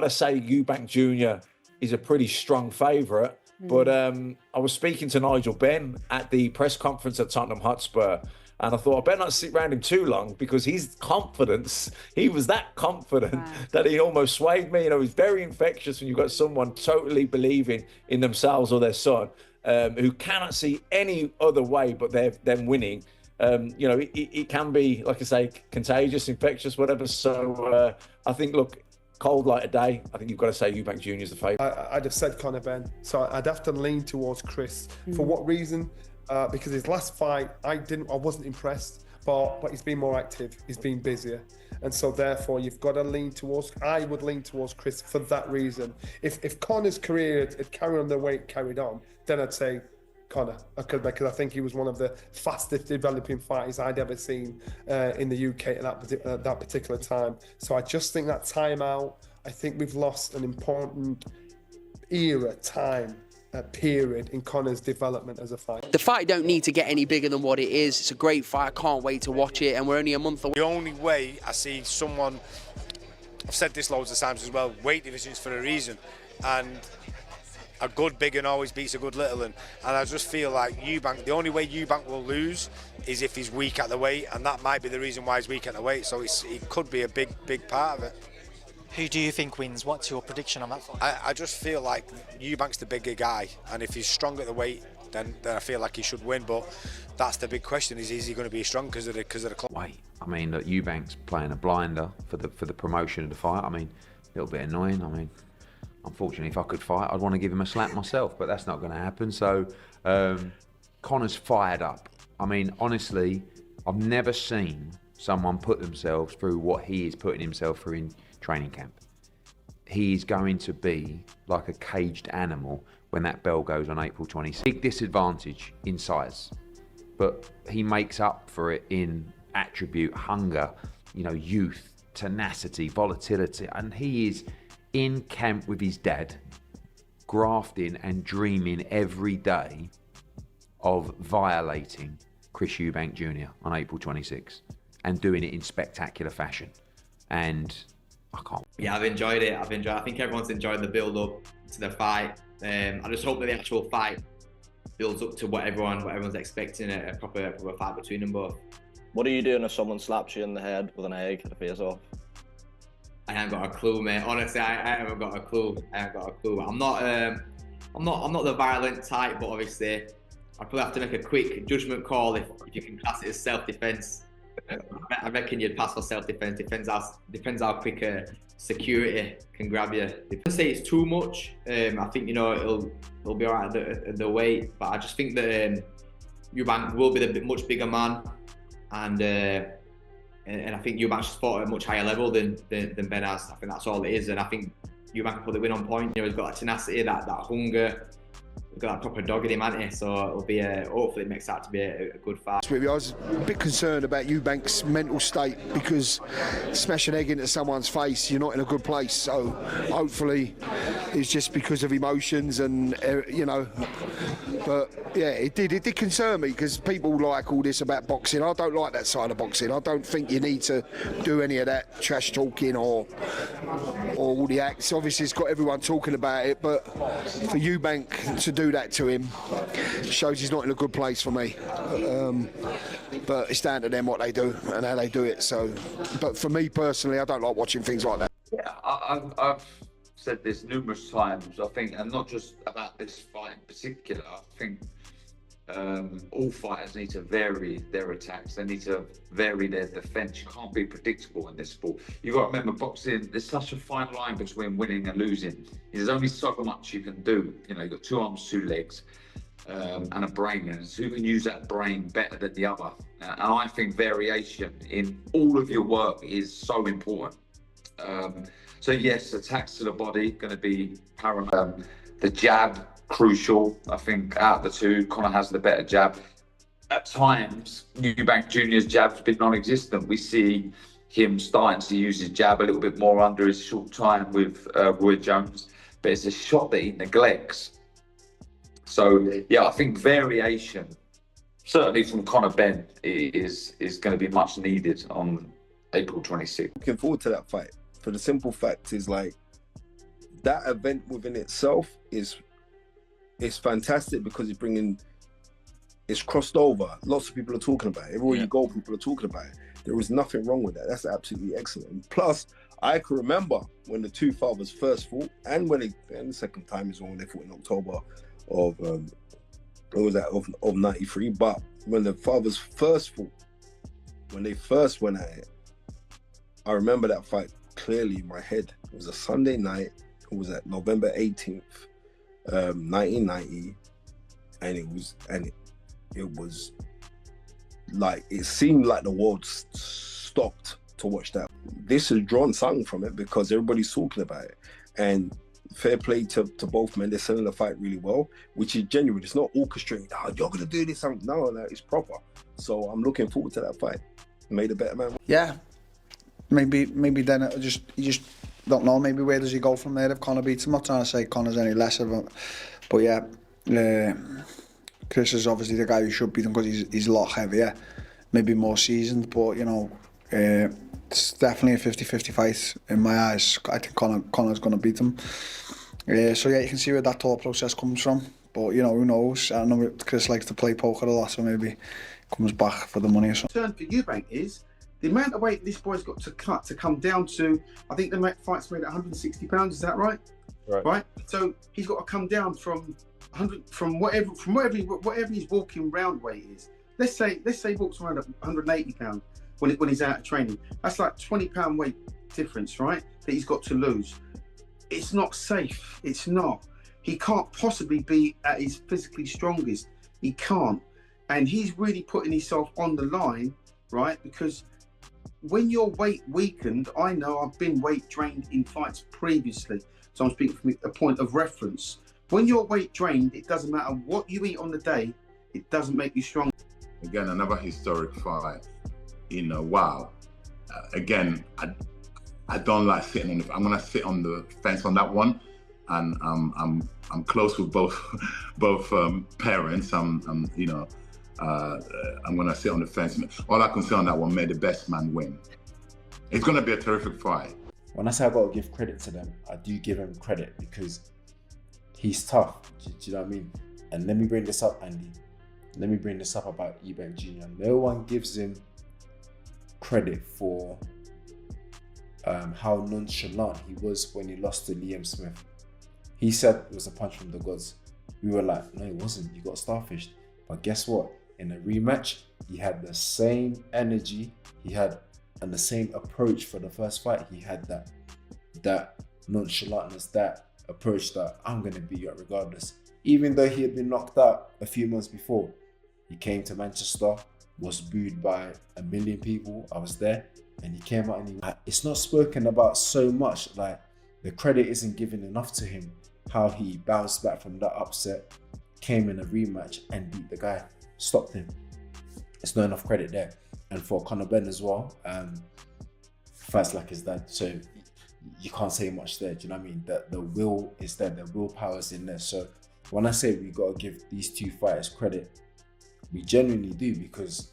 got to say Eubank Jr. is a pretty strong favourite. But I was speaking to Nigel Benn at the press conference at Tottenham Hotspur, and I thought I better not sit around him too long, because his confidence, he was that confident that he almost swayed me. You know, he's very infectious when you've got someone totally believing in themselves or their son, who cannot see any other way but them winning. You know, it can be, like I say, contagious, infectious, whatever. So I think, look, cold light of day, I think you've got to say Eubank Jr. is the favourite. I'd have said Conor Benn, so I'd have to lean towards Chris. For what reason? Because his last fight, I wasn't impressed, but he's been more active, he's been busier, and so therefore you've got to lean towards. I would lean towards Chris for that reason. If Conor's career had carried on the way it carried on, then I'd say Conor, because I think he was one of the fastest developing fighters I'd ever seen in the UK at that particular time. So I just think that time out, I think we've lost an important period in Conor's development as a fighter. The fight don't need to get any bigger than what it is. It's a great fight. I can't wait to watch it, and we're only a month away. The only way I see someone, I've said this loads of times as well, weight divisions for a reason, and a good big one always beats a good little one, and I just feel like Eubank, the only way Eubank will lose is if he's weak at the weight, and that might be the reason why he's weak at the weight, so it could be a big part of it. Who do you think wins? What's your prediction on that fight? I just feel like Eubank's the bigger guy, and if he's strong at the weight, then I feel like he should win, but that's the big question, is he going to be strong because of the clock? Wait, I mean, look, Eubank's playing a blinder for the promotion of the fight. I mean, a little bit annoying. I mean, unfortunately, if I could fight, I'd want to give him a slap myself, but that's not going to happen. So, Conor's fired up. I mean, honestly, I've never seen someone put themselves through what he is putting himself through in training camp. He is going to be like a caged animal when that bell goes on April 26th. Big disadvantage in size, but he makes up for it in attribute, hunger, you know, youth, tenacity, volatility, and he is in camp with his dad, grafting and dreaming every day of violating Chris Eubank Jr. on April 26th and doing it in spectacular fashion. And I can't. Yeah, I've enjoyed it. I think everyone's enjoyed the build-up to the fight. I just hope that the actual fight builds up to what everyone's expecting, a proper fight between them both. What are you doing if someone slaps you in the head with an egg to face off? I haven't got a clue, mate. Honestly, I haven't got a clue. I'm not the violent type, but obviously, I probably have to make a quick judgment call if you can class it as self-defense. I reckon you'd pass for self-defense. Depends how quick security can grab you. If I say it's too much, I think, you know, it'll be alright at the weight. But I just think that Eubank will be the much bigger man, and I think Eubank's fought at a much higher level than Ben has. I think that's all it is, and I think Eubank will probably win on point. You know, he's got that tenacity, that hunger. We've got that proper dog in him, hasn't he? So it'll be hopefully it makes out to be a good fight. I was a bit concerned about Eubank's mental state, because smash an egg into someone's face, you're not in a good place. So hopefully it's just because of emotions, and you know. But yeah, it did concern me, because people like all this about boxing. I don't like that side of boxing. I don't think you need to do any of that trash talking or all the acts. Obviously, it's got everyone talking about it, but for Eubank to do that to him shows he's not in a good place for me. But it's down to them what they do and how they do it. So, but for me personally, I don't like watching things like that. Yeah, I've said this numerous times, I think, and not just about this fight in particular. I think all fighters need to vary their attacks. They need to vary their defence. You can't be predictable in this sport. You've got to remember, boxing, there's such a fine line between winning and losing. There's only so much you can do. You know, you've got 2 arms, 2 legs, and a brain, and who can use that brain better than the other. And I think variation in all of your work is so important. So yes, attacks to the body going to be paramount. The jab, crucial. I think out of the two, Conor has the better jab. At times, Eubank Jr.'s jab's been non-existent. We see him starting to use his jab a little bit more under his short time with Roy Jones, but it's a shot that he neglects. So yeah, I think variation, certainly from Conor Benn, is going to be much needed on April 26th. Looking forward to that fight, for the simple fact is, like, that event within itself is fantastic because it's crossed over. Lots of people are talking about it. Everywhere you go, people are talking about it. There was nothing wrong with that. That's absolutely excellent. Plus, I can remember when the two fathers first fought, and the second time is when they fought in October of of '93. But when the fathers first fought, when they first went at it, I remember that fight clearly in my head. It was a Sunday night. It was at November 18th, 1990, and it was like, it seemed like the world stopped to watch that. This has drawn something from it because everybody's talking about it, and fair play to both men. They're selling the fight really well, which is genuine. It's not orchestrated. Oh, you're gonna do this. No, it's proper. So I'm looking forward to that fight. Made a better man. Yeah, maybe then you just don't know. Maybe where does he go from there if Conor beats him? I'm not trying to say Conor's any less of him, but yeah, Chris is obviously the guy who should beat him because he's a lot heavier, maybe more seasoned. But you know, it's definitely a 50-50 fight in my eyes. I think Conor's going to beat him. So yeah, you can see where that thought process comes from. But you know, who knows? I know Chris likes to play poker a lot, so maybe comes back for the money or something. Turn for Eubank is the amount of weight this boy's got to cut to come down to. I think the fight's made at 160 pounds. Is that right? Right. So he's got to come down from 100, from whatever his walking round weight is. Let's say he walks around at 180 pounds when he's out of training. That's like 20 pound weight difference, right? That he's got to lose. It's not safe. It's not. He can't possibly be at his physically strongest. He can't. And he's really putting himself on the line, right? Because when your weight weakened, I know I've been weight drained in fights previously. So I'm speaking from a point of reference. When you're weight drained, it doesn't matter what you eat on the day, it doesn't make you strong. Again, another historic fight. You know, wow. Again, I don't like sitting on I'm gonna sit on the fence on that one. And I'm close with both parents. You know, I'm gonna sit on the fence. All I can say on that one, may the best man win. It's gonna be a terrific fight. When I say I gotta give credit to them, I do give him credit because he's tough. Do you know what I mean? And let me bring this up, Andy. Let me bring this up about Eubank Jr. No one gives him credit for how nonchalant he was when he lost to Liam Smith. He said it was a punch from the gods. We were like, no, it wasn't. You got starfished. But guess what? In a rematch, he had the same energy. He had and the same approach for the first fight. He had that nonchalantness, that approach that I'm gonna beat you regardless. Even though he had been knocked out a few months before, he came to Manchester, was booed by 1 million people. I was there, and he came out and it's not spoken about so much. Like, the credit isn't given enough to him. How he bounced back from that upset, came in a rematch and beat the guy, stopped him. It's not enough credit there. And for Conor Benn as well, fights like his dad, so you can't say much there. Do you know what I mean? The will is there, the willpower is in there. So when I say we got to give these two fighters credit, we genuinely do, because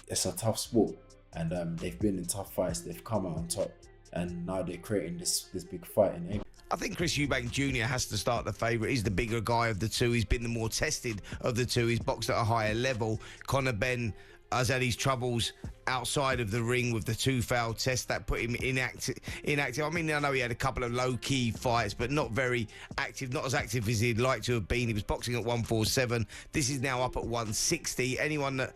it's a tough sport, and they've been in tough fights, they've come out on top, and now they're creating this big fight in England. I think Chris Eubank Jr. has to start the favourite. He's the bigger guy of the two. He's been the more tested of the two. He's boxed at a higher level. Conor Benn has had his troubles outside of the ring with the 2 foul test that put him inactive. I mean, I know he had a couple of low-key fights, but not very active, not as active as he'd like to have been. He was boxing at 147. This is now up at 160. Anyone that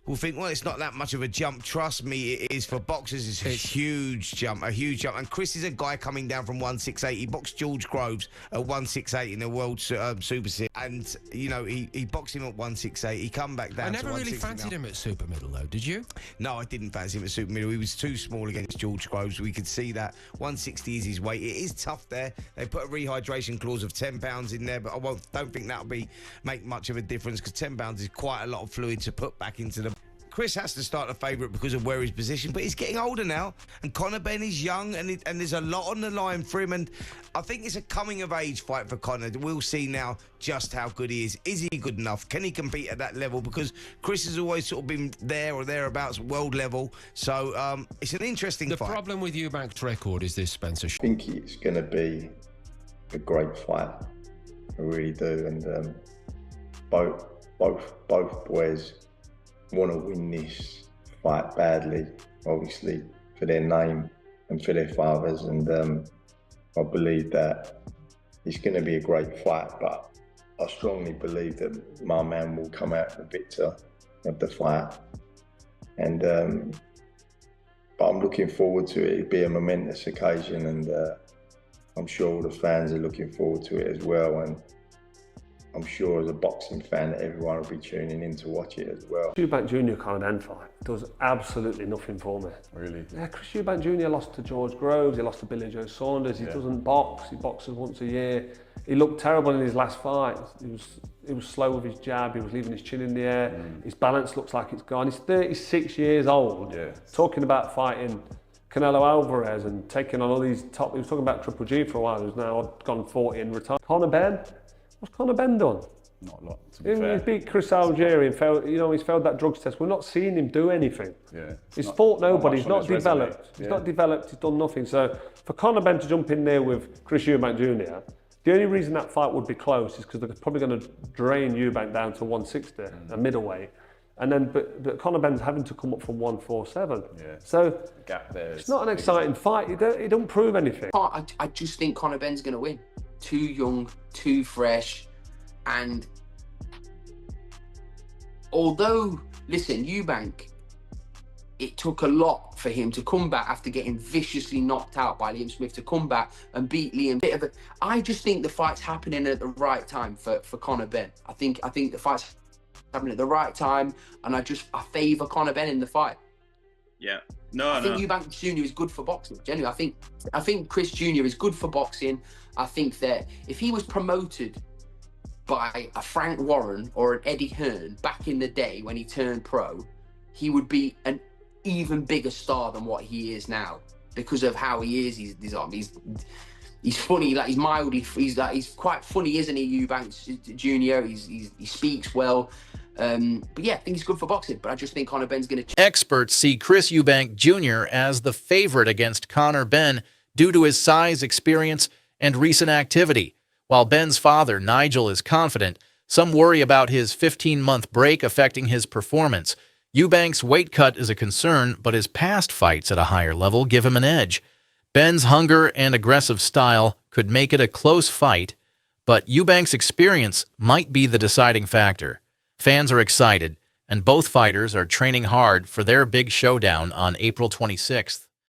will think, well, it's not that much of a jump. Trust me, it is. For boxers, it's a huge jump. And Chris is a guy coming down from 168. He boxed George Groves at 168 in the World Super Series. And, you know, he boxed him at 168. He come back down to 160. I never really fancied him at super middle, though, did you? No, I didn't fancy him at super middle. He was too small against George Groves. We could see that. 160 is his weight. It is tough there. They put a rehydration clause of 10 pounds in there, but I don't think that'll make much of a difference, because 10 pounds is quite a lot of fluid to put back into the... Chris has to start the favourite because of where he's positioned, but he's getting older now, and Conor Benn is young, and there's a lot on the line for him, and I think it's a coming-of-age fight for Conor. We'll see now just how good he is. Is he good enough? Can he compete at that level? Because Chris has always sort of been there or thereabouts, world level, so it's an interesting fight. The problem with Eubank's record is this, Spencer. I think it's going to be a great fight. I really do, and both boys want to win this fight badly, obviously for their name and for their fathers, and I believe that it's going to be a great fight, but I strongly believe that my man will come out the victor of the fight, and but I'm looking forward to it. It'll be a momentous occasion, and I'm sure all the fans are looking forward to it as well, and I'm sure as a boxing fan that everyone will be tuning in to watch it as well. Eubank Jr. Conor Benn fight does absolutely nothing for me. Really? Yeah, Chris Eubank Jr. lost to George Groves, he lost to Billy Joe Saunders, he doesn't box, he boxes once a year. He looked terrible in his last fight. He was slow with his jab, he was leaving his chin in the air, his balance looks like it's gone. He's 36 years old, talking about fighting Canelo Alvarez and taking on all these top, he was talking about Triple G for a while, who's now gone 40 and retired. Conor Benn, what's Conor Benn done? Not a lot, to be fair. He beat Chris Algieri and failed, he's failed that drugs test. We're not seeing him do anything. He's fought nobody, he's not developed. He's not developed, he's done nothing. So for Conor Benn to jump in there with Chris Eubank Jr., the only reason that fight would be close is because they're probably going to drain Eubank down to 160, a middleweight. And then, but Conor Benn's having to come up from 147. So the gap there it's not an exciting fight. It don't prove anything. I just think Conor Benn's going to win. Too young, too fresh, and although, listen, Eubank, it took a lot for him to come back after getting viciously knocked out by Liam Smith to come back and beat Liam. I just think the fight's happening at the right time for Conor Benn. I think the fight's happening at the right time, and I favour Conor Benn in the fight. Yeah. I think Eubank Jr. is good for boxing. Genuinely, I think Chris Jr. is good for boxing. I think that if he was promoted by a Frank Warren or an Eddie Hearn back in the day when he turned pro, he would be an even bigger star than what he is now because of how he is. He's funny, like he's mild. He's quite funny, isn't he, Eubank Jr. He speaks well. But yeah, I think he's good for boxing, but I just think Conor Benn's going to... Experts see Chris Eubank Jr. as the favorite against Conor Benn due to his size, experience, and recent activity. While Benn's father, Nigel, is confident, some worry about his 15-month break affecting his performance. Eubank's weight cut is a concern, but his past fights at a higher level give him an edge. Benn's hunger and aggressive style could make it a close fight, but Eubank's experience might be the deciding factor. Fans are excited, and both fighters are training hard for their big showdown on April 26th.